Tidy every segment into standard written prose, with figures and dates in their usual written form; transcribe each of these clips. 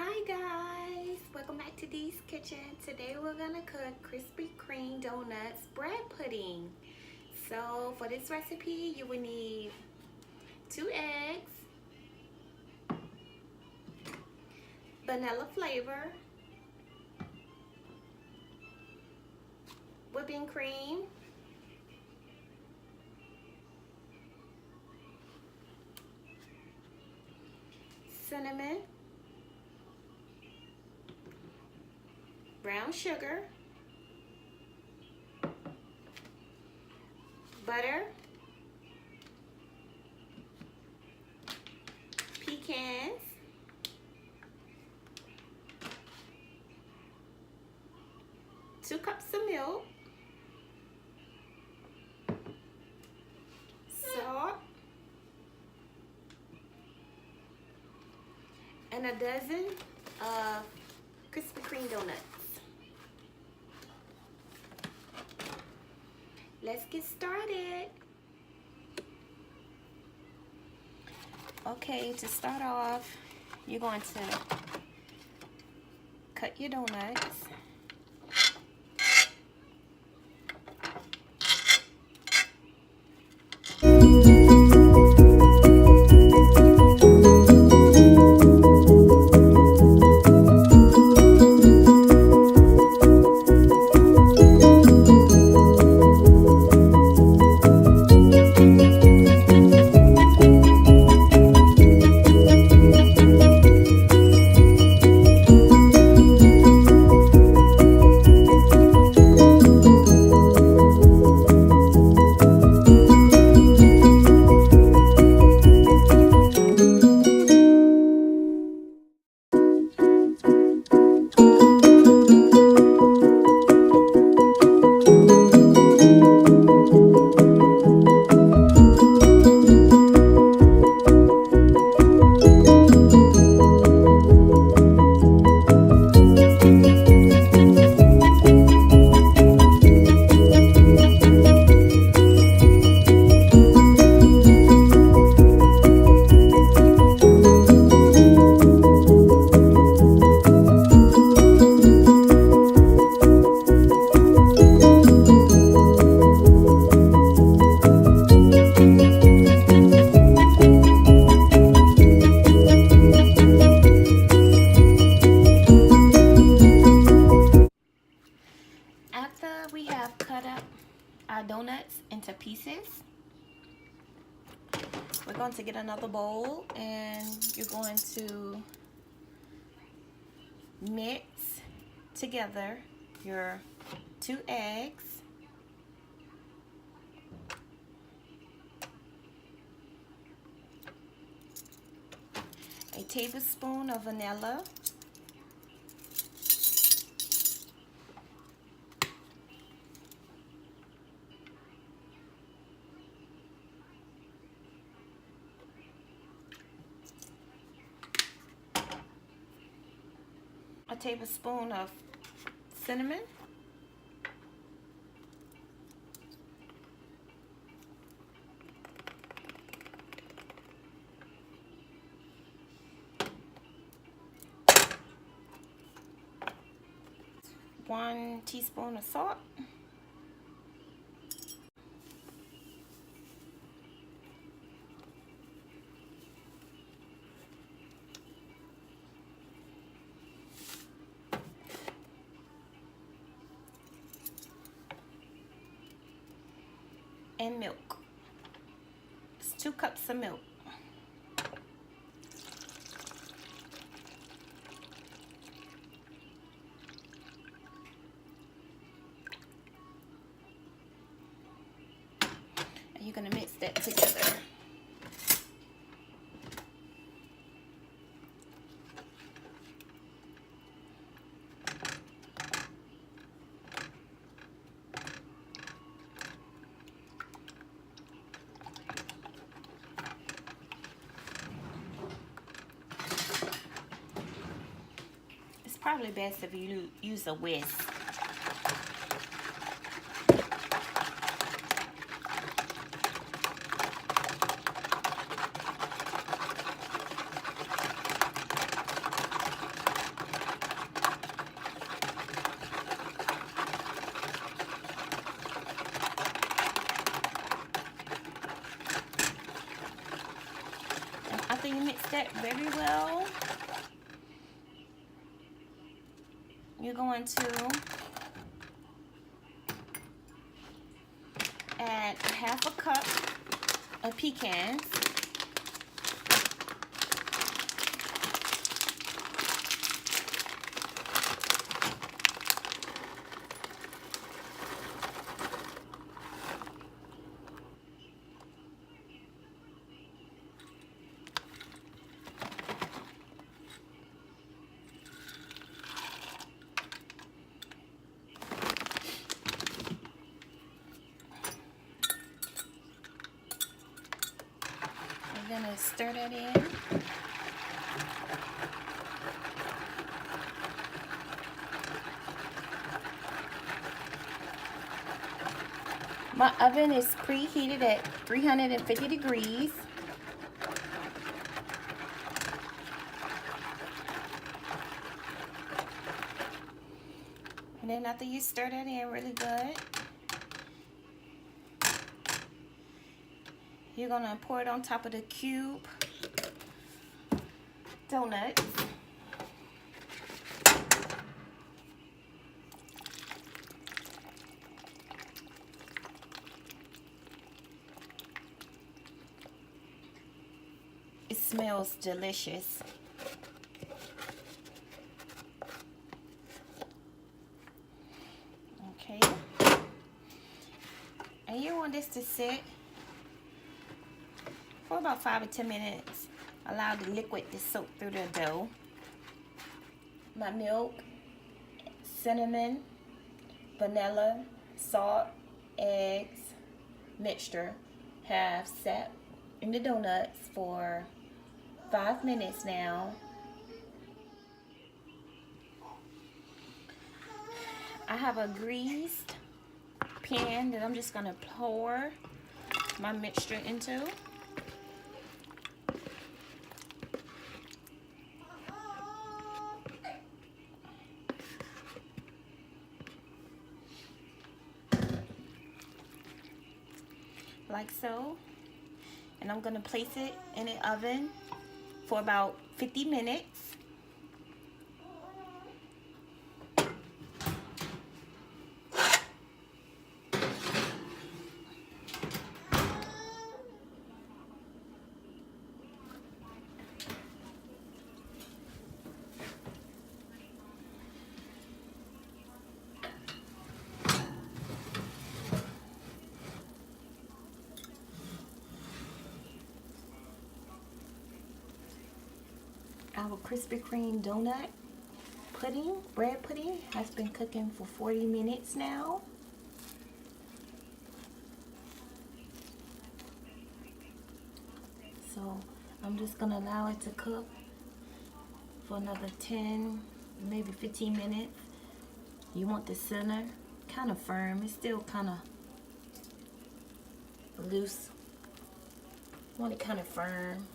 Hi guys, welcome back to Dee's Kitchen. Today we're gonna cook Krispy Kreme donuts bread pudding. So for this recipe you will need 2 eggs, vanilla flavor, whipping cream, cinnamon, brown sugar, butter, pecans, two cups of milk, salt, and a dozen of Krispy Kreme donuts. Let's get started. Okay, to start off, you're going to cut your donuts. After we have cut up our donuts into pieces, we're going to get another bowl and you're going to mix together your 2 eggs, a tablespoon of vanilla, a tablespoon of cinnamon, one teaspoon of salt, and milk. It's 2 cups of milk. And you're going to mix that together. Probably best if you use a whisk. you're going to add half a cup of pecans. We're gonna stir that in. My oven is preheated at 350 degrees. And then after you stir that in really good, you're gonna pour it on top of the cube donuts. It smells delicious. Okay. And you want this to sit for about 5 or 10 minutes. Allow the liquid to soak through the dough. My milk, cinnamon, vanilla, salt, eggs, mixture have sat in the donuts for 5 minutes now. I have a greased pan that I'm just gonna pour my mixture into. Like so. And I'm gonna place it in the oven for about 50 minutes. Our Krispy Kreme donut pudding, bread pudding, has been cooking for 40 minutes now. So I'm just gonna allow it to cook for another 10, maybe 15 minutes. You want the center kind of firm. It's still kind of loose. You want it kind of firm.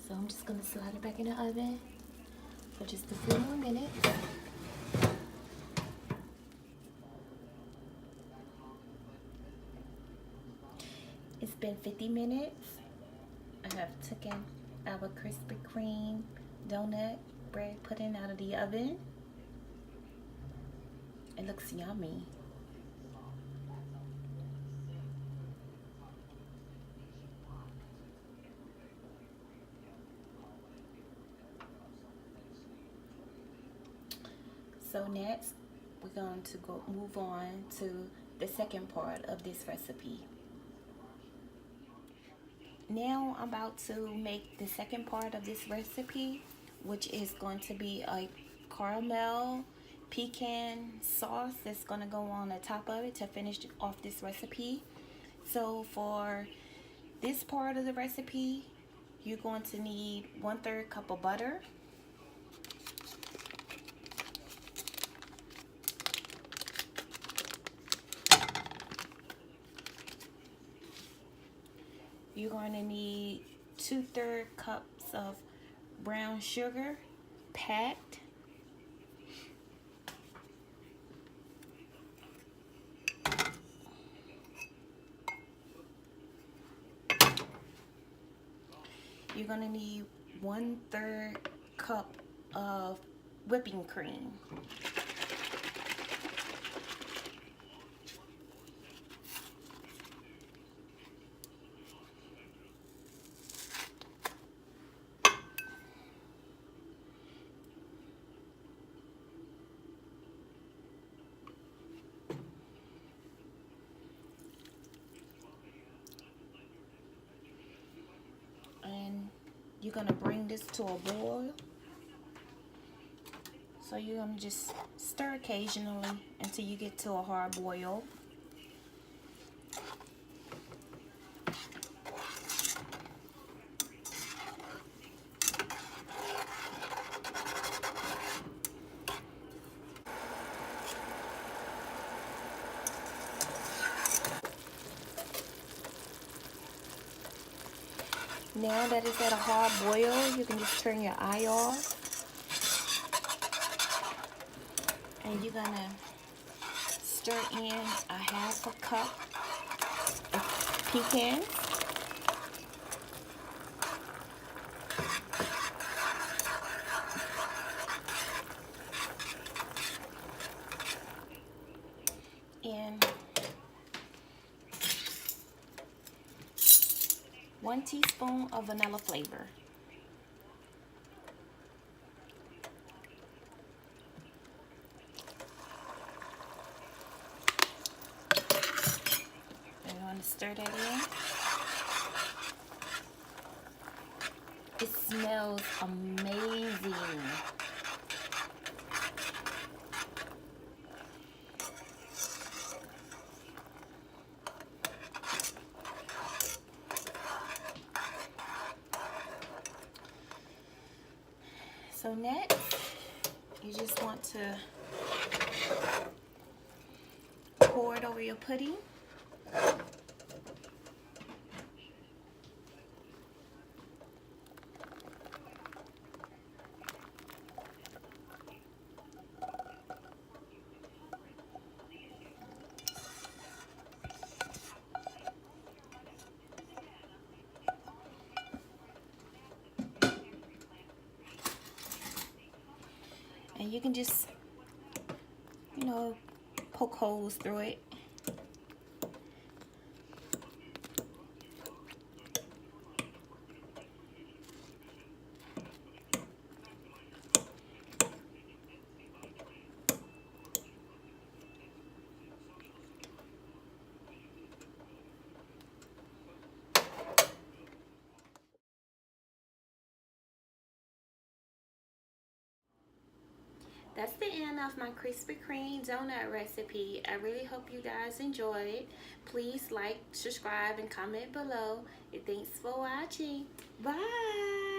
So I'm just gonna slide it back in the oven for just a few more minutes. It's been 50 minutes. I have taken our Krispy Kreme donut bread pudding out of the oven. It looks yummy. So next, we're going to move on to the second part of this recipe. Now I'm about to make the second part of this recipe, which is going to be a caramel pecan sauce that's going to go on the top of it to finish off this recipe. So for this part of the recipe, you're going to need 1/3 cup of butter. You're going to need 2/3 cups of brown sugar, packed. you're gonna need 1/3 cup of whipping cream. And you're gonna bring this to a boil. So you're gonna just stir occasionally until you get to a hard boil. Now that it's at a hard boil, you can just turn your eye off. And you're gonna stir in a 1/2 cup of pecans. And 1 teaspoon of vanilla flavor. I'm going to stir that in. It smells amazing. So next, you just want to pour it over your pudding. And you can just, you know, poke holes through it. That's the end of my Krispy Kreme donut recipe. I really hope you guys enjoyed. Please like, subscribe, and comment below. And thanks for watching. Bye.